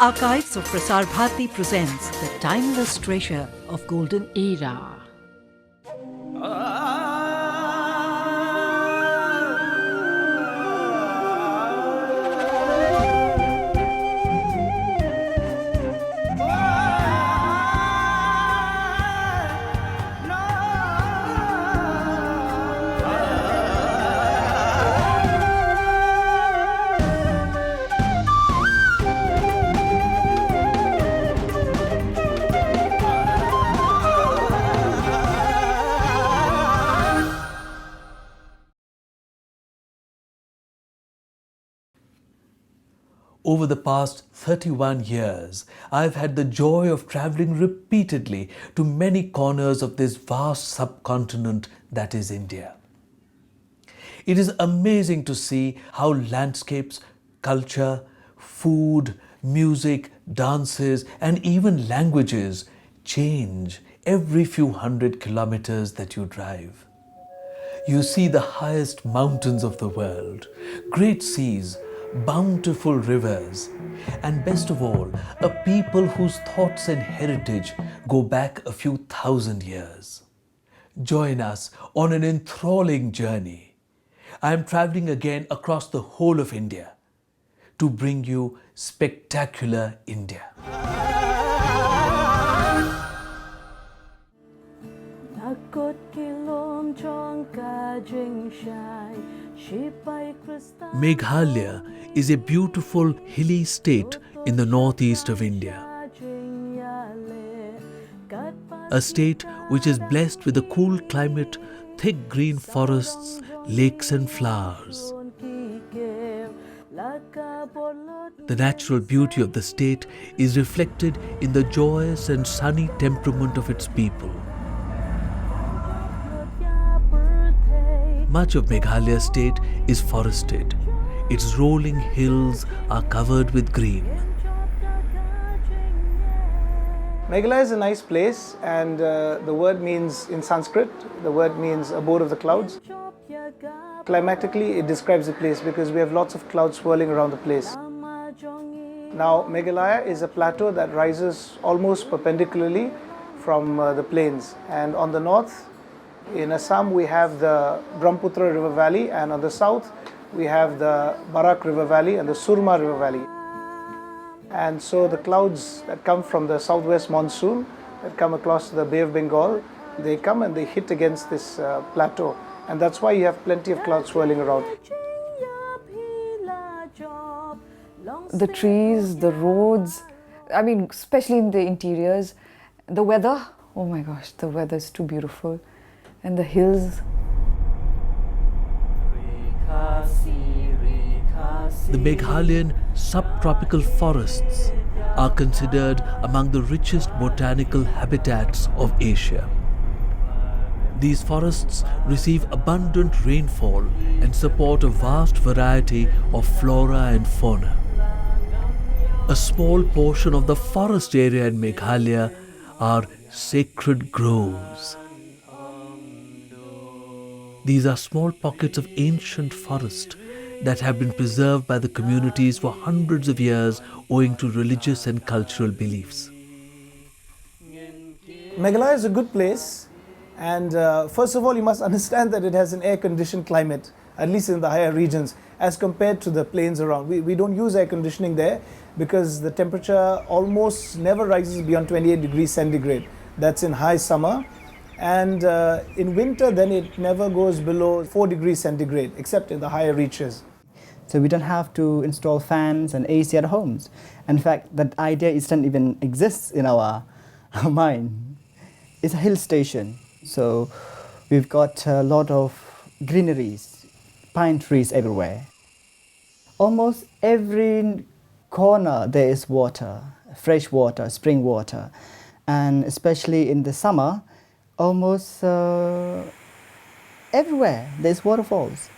Archives of Prasar Bharati presents the timeless treasure of golden era. Over the past 31 years, I've had the joy of traveling repeatedly to many corners of this vast subcontinent that is India. It is amazing to see how landscapes, culture, food, music, dances, and even languages change every few hundred kilometers that you drive. You see the highest mountains of the world, great seas, bountiful rivers, and best of all, a people whose thoughts and heritage go back a few thousand years. Join us on an enthralling journey. I am traveling again across the whole of India to bring you spectacular India. Meghalaya is a beautiful hilly state in the northeast of India. A state which is blessed with a cool climate, thick green forests, lakes and flowers. The natural beauty of the state is reflected in the joyous and sunny temperament of its people. Much of Meghalaya state is forested. Its rolling hills are covered with green. Meghalaya is a nice place, and the word means, in Sanskrit, the word means abode of the clouds. Climatically, it describes the place because we have lots of clouds swirling around the place. Now, Meghalaya is a plateau that rises almost perpendicularly from the plains, and on the north, in Assam, we have the Brahmaputra River Valley, and on the south, we have the Barak River Valley and the Surma River Valley. And so the clouds that come from the southwest monsoon, that come across the Bay of Bengal, they come and they hit against this plateau. And that's why you have plenty of clouds swirling around. The trees, the roads, I mean, especially in the interiors, the weather, oh my gosh, the weather is too beautiful. And the hills. The Meghalayan subtropical forests are considered among the richest botanical habitats of Asia. These forests receive abundant rainfall and support a vast variety of flora and fauna. A small portion of the forest area in Meghalaya are sacred groves. These are small pockets of ancient forest that have been preserved by the communities for hundreds of years owing to religious and cultural beliefs. Meghalaya is a good place, and first of all, you must understand that it has an air-conditioned climate, at least in the higher regions, as compared to the plains around. We don't use air conditioning there because the temperature almost never rises beyond 28 degrees centigrade. That's in high summer. And in winter, then it never goes below 4 degrees centigrade, except in the higher reaches. So we don't have to install fans and AC at homes. In fact, that idea doesn't even exist in our mind. It's a hill station. So we've got a lot of greeneries, pine trees everywhere. Almost every corner there is water, fresh water, spring water. And especially in the summer, almost everywhere there's waterfalls.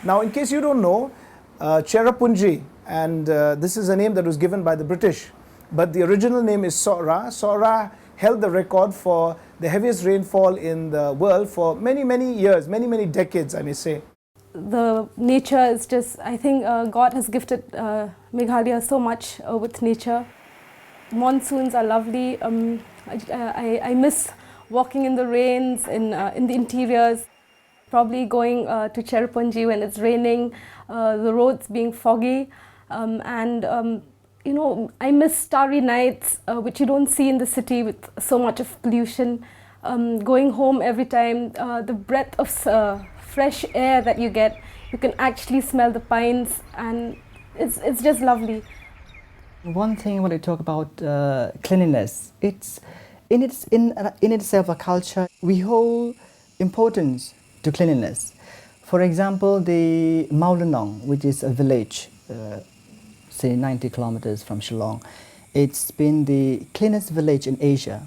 Now, in case you don't know, Cherrapunji, and this is a name that was given by the British, but the original name is Sora. Sora held the record for the heaviest rainfall in the world for many, many years, many, many decades, I may say. the nature is just, I think God has gifted Meghalaya so much with nature. Monsoons are lovely. I miss walking in the rains in the interiors, probably going to Cherrapunji when it's raining, the roads being foggy, and you know, I miss starry nights, which you don't see in the city with so much of pollution. Going home every time, the breath of fresh air that you get, you can actually smell the pines, and it's just lovely. One thing I want to talk about cleanliness. It's in itself a culture. We hold importance to cleanliness. For example, the Maulunong, which is a village, say 90 kilometers from Shillong, it's been the cleanest village in Asia.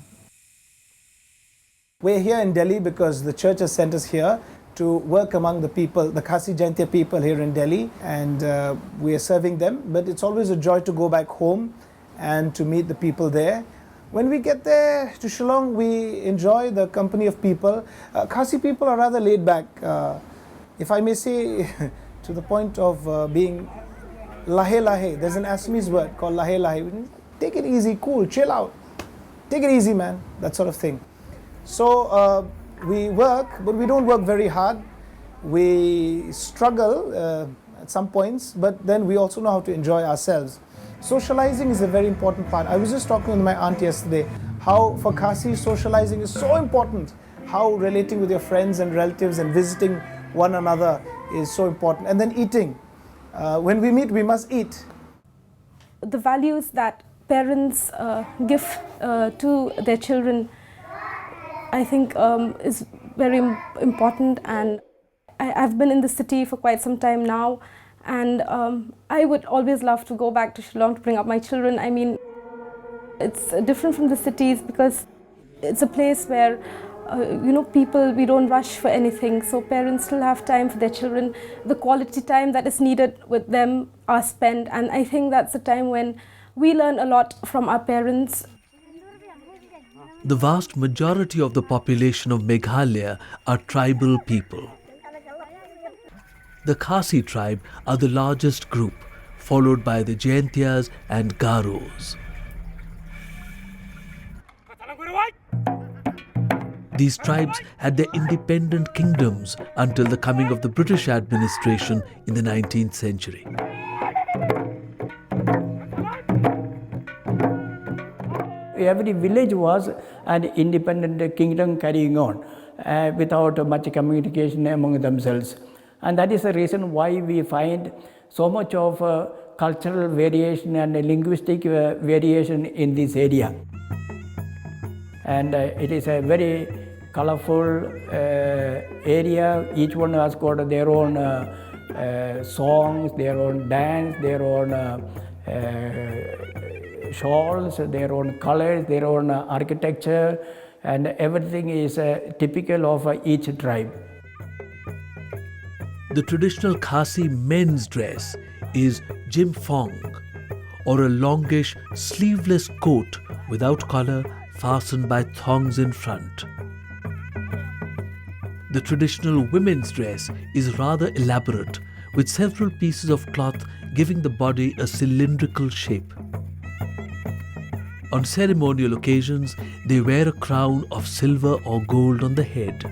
We're here in Delhi because the church has sent us here to work among the people, the Khasi Jaintia people here in Delhi, and we are serving them. But it's always a joy to go back home and to meet the people there. When we get there to Shillong, we enjoy the company of people. Khasi people are rather laid back, if I may say, to the point of being lahe lahe. There's an Assamese word called lahe lahe. Take it easy, cool, chill out. Take it easy, man, that sort of thing. So we work, but we don't work very hard. We struggle at some points, but then we also know how to enjoy ourselves. Socializing is a very important part. I was just talking with my aunt yesterday, how for Khasi socializing is so important. How relating with your friends and relatives and visiting one another is so important. And then eating. When we meet, we must eat. The values that parents give to their children, I think is very important, and I've been in the city for quite some time now, and I would always love to go back to Shillong to bring up my children. I mean, it's different from the cities because it's a place where you know, people, we don't rush for anything, so parents still have time for their children. The quality time that is needed with them are spent, and I think that's the time when we learn a lot from our parents. The vast majority of the population of Meghalaya are tribal people. The Khasi tribe are the largest group, followed by the Jaintias and Garos. These tribes had their independent kingdoms until the coming of the British administration in the 19th century. Every village was an independent kingdom carrying on without much communication among themselves. And that is the reason why we find so much of cultural variation and linguistic variation in this area. And it is a very colorful area. Each one has got their own songs, their own dance, their own shawls, their own colors, their own architecture, and everything is typical of each tribe. The traditional Khasi men's dress is jimphong, or a longish sleeveless coat without collar fastened by thongs in front. The traditional women's dress is rather elaborate, with several pieces of cloth giving the body a cylindrical shape. On ceremonial occasions, they wear a crown of silver or gold on the head.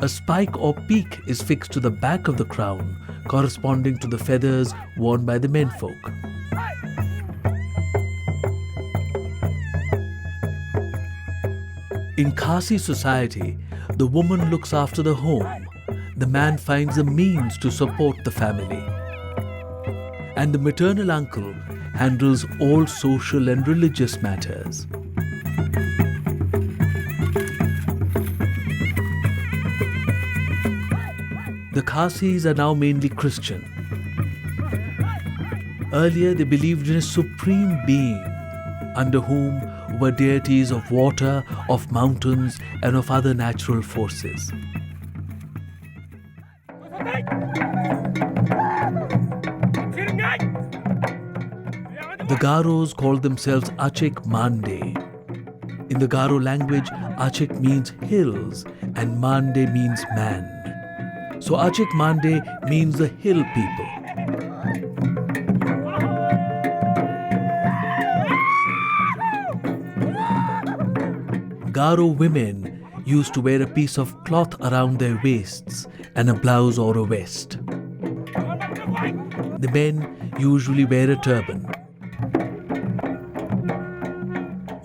A spike or peak is fixed to the back of the crown, corresponding to the feathers worn by the menfolk. In Khasi society, the woman looks after the home, the man finds the means to support the family, and the maternal uncle handles all social and religious matters. The Khasis are now mainly Christian. Earlier they believed in a supreme being under whom were deities of water, of mountains, and of other natural forces. The Garos called themselves Achik Mande. In the Garo language, Achik means hills and Mande means man. So Achik Mande means the hill people. Garo women used to wear a piece of cloth around their waists and a blouse or a vest. The men usually wear a turban.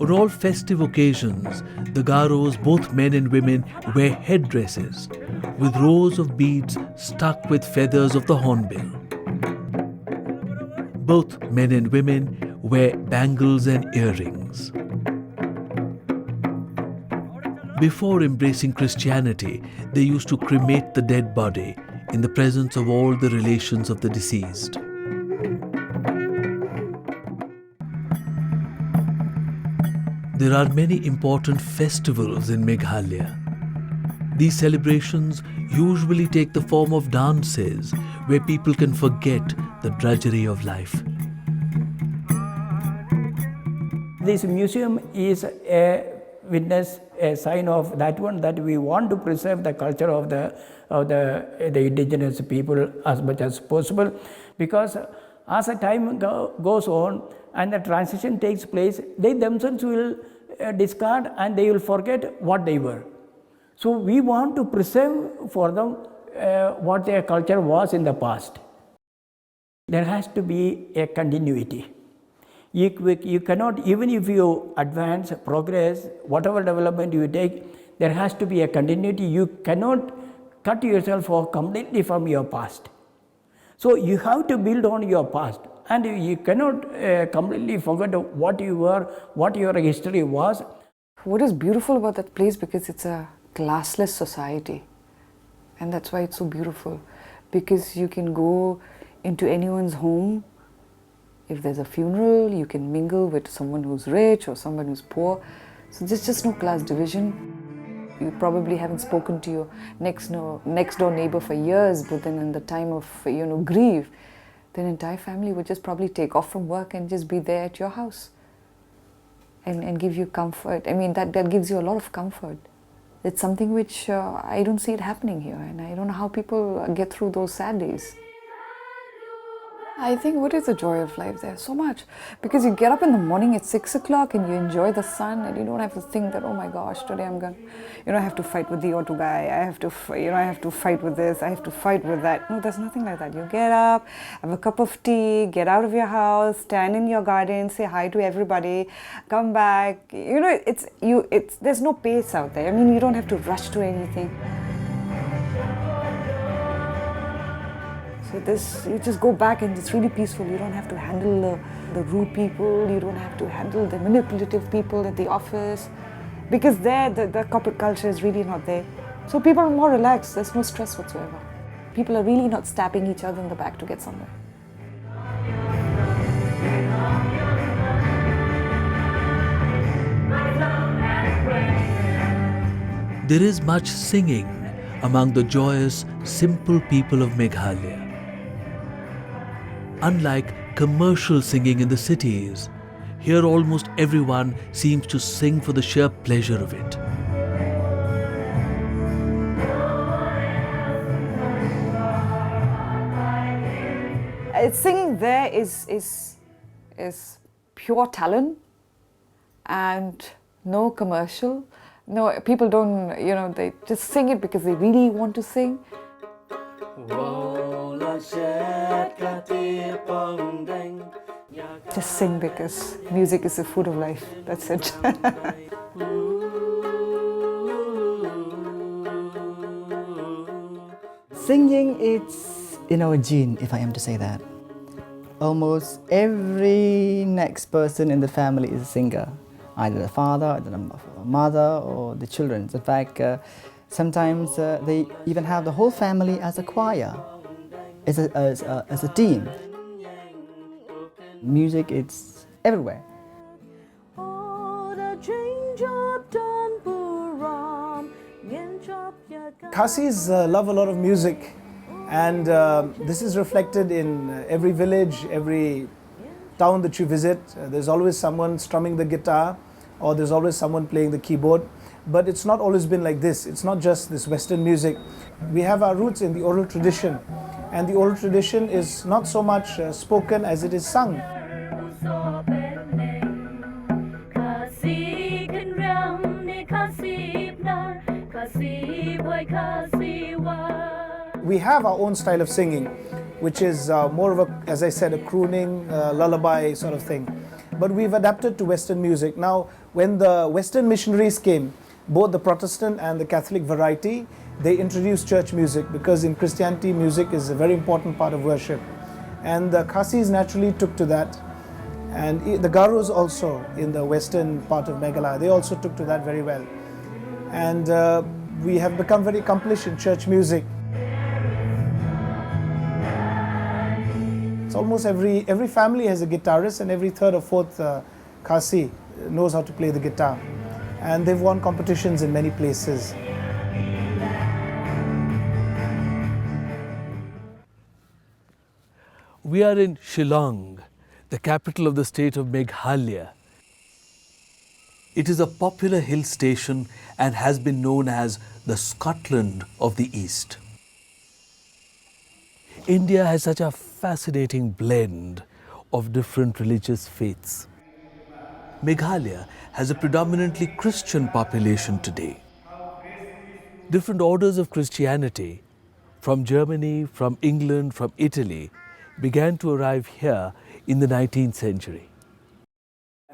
On all festive occasions, the Garos, both men and women, wear headdresses with rows of beads stuck with feathers of the hornbill. Both men and women wear bangles and earrings. Before embracing Christianity, they used to cremate the dead body in the presence of all the relations of the deceased. There are many important festivals in Meghalaya. These celebrations usually take the form of dances where people can forget the drudgery of life. This museum is a witness, a sign of that one, that we want to preserve the culture of the indigenous people as much as possible, because as the time goes on and the transition takes place, they themselves will discard and they will forget what they were. So we want to preserve for them what their culture was in the past. There has to be a continuity. You cannot, even if you advance, progress, whatever development you take, there has to be a continuity. You cannot cut yourself off completely from your past. So you have to build on your past, and you cannot completely forget what you were, what your history was. What is beautiful about that place, because it's a classless society, and that's why it's so beautiful, because you can go into anyone's home. If there's a funeral, you can mingle with someone who's rich or someone who's poor. So there's just no class division. You probably haven't spoken to your next door neighbor for years, but then in the time of grief, the entire family would just probably take off from work and just be there at your house and give you comfort. I mean, that gives you a lot of comfort. It's something which I don't see it happening here, and I don't know how people get through those sad days. I think what is the joy of life there? So much. Because you get up in the morning at 6 o'clock and you enjoy the sun, and you don't have to think that, oh my gosh, today I'm going to, I have to fight with the auto guy, I have to fight with this, I have to fight with that. No, there's nothing like that. You get up, have a cup of tea, get out of your house, stand in your garden, say hi to everybody, come back. There's no pace out there. I mean, you don't have to rush to anything. So you just go back and it's really peaceful. You don't have to handle the rude people, you don't have to handle the manipulative people at the office, because there the corporate culture is really not there. So people are more relaxed, there's no stress whatsoever. People are really not stabbing each other in the back to get somewhere. There is much singing among the joyous, simple people of Meghalaya. Unlike commercial singing in the cities, here almost everyone seems to sing for the sheer pleasure of it. Singing there is pure talent and no commercial. No, people don't, they just sing it because they really want to sing. Just sing because music is the food of life. That's it. Singing, it's in our gene, if I am to say that. Almost every next person in the family is a singer. Either the father, either the mother, or the children. In fact, sometimes they even have the whole family as a choir, as a team. Music, it's everywhere. Khasis love a lot of music, and this is reflected in every village, every town that you visit. There's always someone strumming the guitar, or there's always someone playing the keyboard. But it's not always been like this. It's not just this Western music. We have our roots in the oral tradition, and the oral tradition is not so much spoken as it is sung. We have our own style of singing, which is more of a, as I said, a crooning, lullaby sort of thing. But we've adapted to Western music. Now, when the Western missionaries came, both the Protestant and the Catholic variety, they introduced church music, because in Christianity, music is a very important part of worship. And the Khasis naturally took to that. And the Garos also, in the western part of Meghalaya, they also took to that very well. And we have become very accomplished in church music. It's almost every family has a guitarist, and every third or fourth Khasi knows how to play the guitar. And they've won competitions in many places. We are in Shillong, the capital of the state of Meghalaya. It is a popular hill station and has been known as the Scotland of the East. India has such a fascinating blend of different religious faiths. Meghalaya has a predominantly Christian population today. Different orders of Christianity from Germany, from England, from Italy began to arrive here in the 19th century.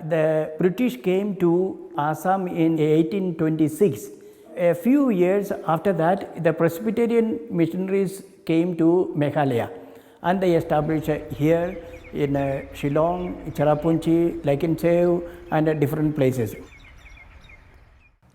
The British came to Assam in 1826. A few years after that, the Presbyterian missionaries came to Meghalaya, and they established here in Shillong, Cherrapunchi, Laikinsev, and different places.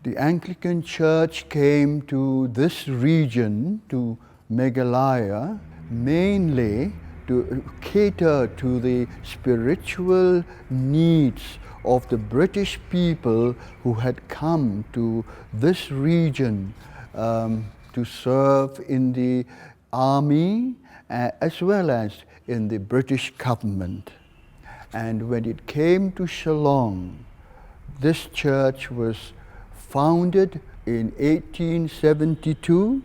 The Anglican Church came to this region, to Meghalaya, mainly to cater to the spiritual needs of the British people who had come to this region to serve in the army as well as in the British government. And when it came to Shillong, this church was founded in 1872,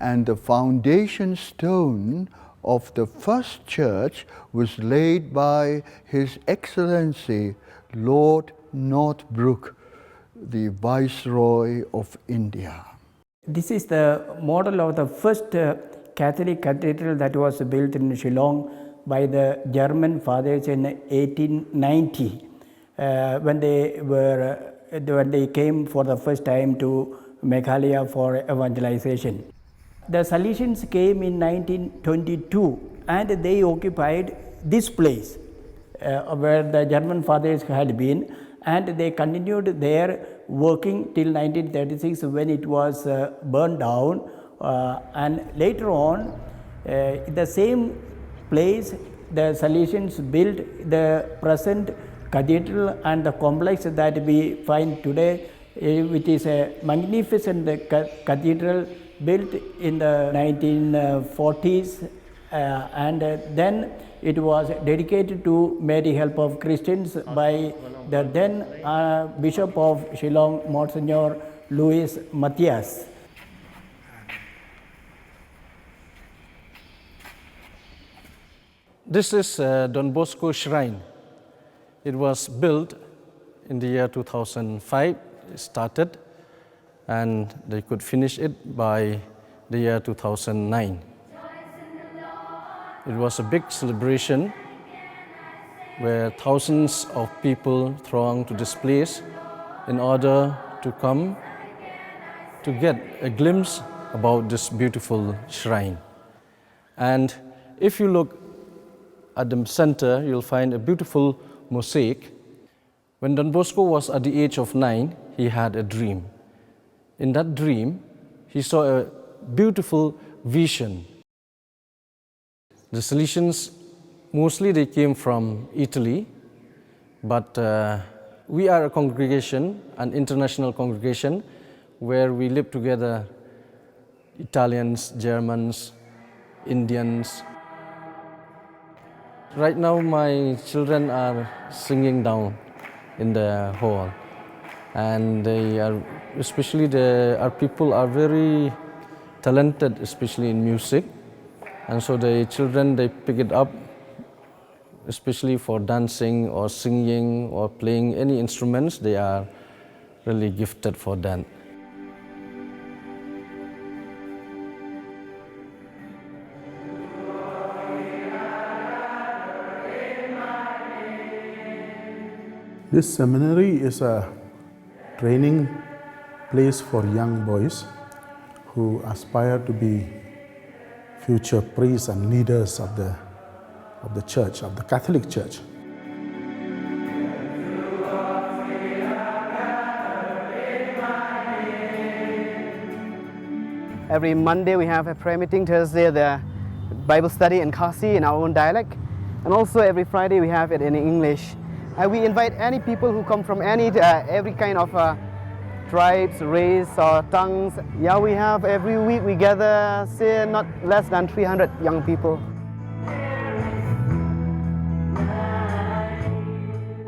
and the foundation stone of the first church was laid by His Excellency Lord Northbrook, the Viceroy of India. This is the model of the first Catholic cathedral that was built in Shillong by the German fathers in 1890 when they came for the first time to Meghalaya for evangelization. The Salesians came in 1922, and they occupied this place where the German fathers had been, and they continued there working till 1936 when it was burned down. And later on, the same place, the Salesians built the present cathedral and the complex that we find today, which is a magnificent cathedral built in the 1940s, and then it was dedicated to Mary Help of Christians by the then Bishop of Shillong, Monsignor Louis Matthias. This is Don Bosco Shrine. It was built in the year 2005, it started, and they could finish it by the year 2009. It was a big celebration where thousands of people thronged to this place in order to come to get a glimpse about this beautiful shrine. And if you look at the center, you'll find a beautiful mosaic. When Don Bosco was at the age of 9, he had a dream. In that dream, he saw a beautiful vision. The Salesians, mostly they came from Italy, but we are a congregation, an international congregation, where we live together, Italians, Germans, Indians. Right now, my children are singing down in the hall, and they are especially our people are very talented, especially in music. And so the children, they pick it up, especially for dancing or singing or playing any instruments. They are really gifted for that. This seminary is a training place for young boys who aspire to be future priests and leaders of the church, of the Catholic Church. Every Monday we have a prayer meeting, Thursday the Bible study in Khasi in our own dialect, and also every Friday we have it in English. We invite any people who come from every kind of tribes, race or tongues. Yeah, we have every week we gather, say not less than 300 young people.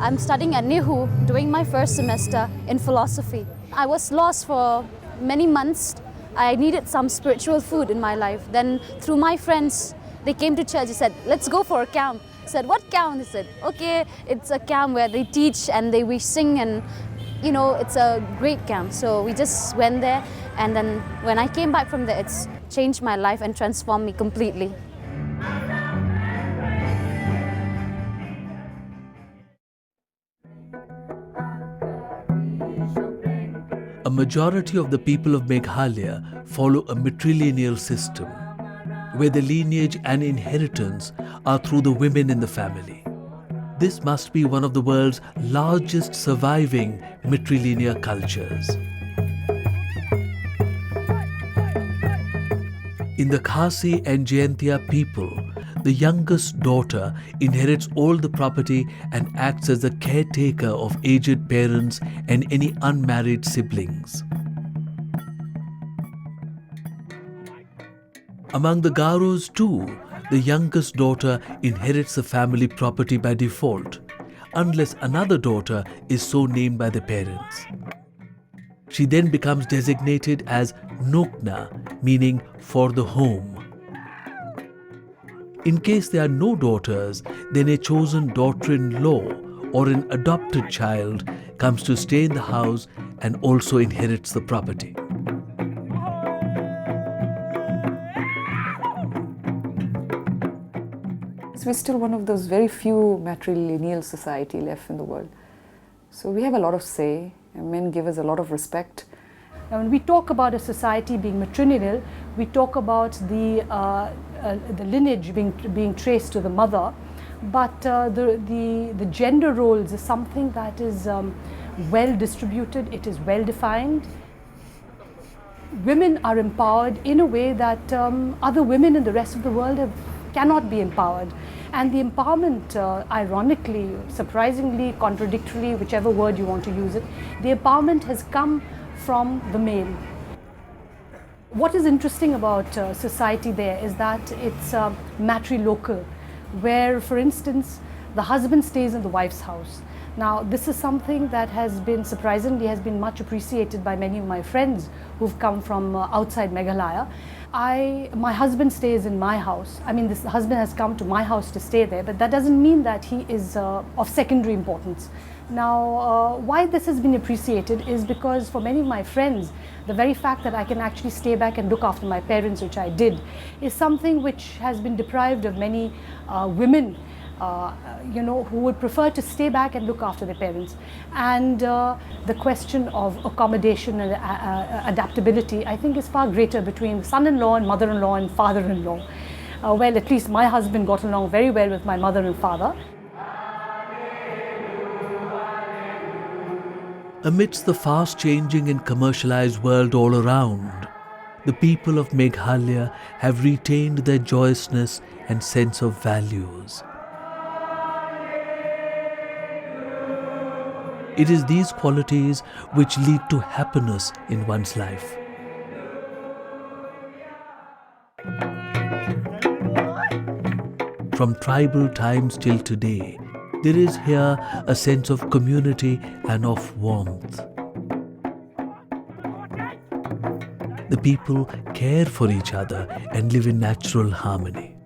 I'm studying at Nihu, doing my first semester in philosophy. I was lost for many months. I needed some spiritual food in my life. Then through my friends, they came to church. They said, let's go for a camp. I said, what camp? They said, okay, it's a camp where they teach and we sing, and you know, it's a great camp. So we just went there, and then when I came back from there, it's changed my life and transformed me completely. A majority of the people of Meghalaya follow a matrilineal system, where the lineage and inheritance are through the women in the family. This must be one of the world's largest surviving matrilineal cultures. In the Khasi and Jaintia people, the youngest daughter inherits all the property and acts as the caretaker of aged parents and any unmarried siblings. Among the Garos too, the youngest daughter inherits the family property by default, unless another daughter is so named by the parents. She then becomes designated as Nokna, meaning for the home. In case there are no daughters, then a chosen daughter-in-law or an adopted child comes to stay in the house and also inherits the property. We're still one of those very few matrilineal society left in the world. So we have a lot of say, and men give us a lot of respect. Now, when we talk about a society being matrilineal, we talk about the lineage being traced to the mother, but the gender roles is something that is well distributed, it is well defined. Women are empowered in a way that other women in the rest of the world cannot be empowered. And the empowerment, ironically, surprisingly, contradictorily, whichever word you want to use it, the empowerment has come from the male. What is interesting about society there is that it's matrilocal, where, for instance, the husband stays in the wife's house. Now, this is something that surprisingly has been much appreciated by many of my friends who've come from outside Meghalaya. My husband stays in my house. I mean, this husband has come to my house to stay there, but that doesn't mean that he is of secondary importance. Now, why this has been appreciated is because for many of my friends, the very fact that I can actually stay back and look after my parents, which I did, is something which has been deprived of many women, who would prefer to stay back and look after their parents. And the question of accommodation and adaptability, I think, is far greater between son-in-law and mother-in-law and father-in-law. Well, at least my husband got along very well with my mother and father. Amidst the fast-changing and commercialized world all around, the people of Meghalaya have retained their joyousness and sense of values. It is these qualities which lead to happiness in one's life. From tribal times till today, there is here a sense of community and of warmth. the people care for each other and live in natural harmony.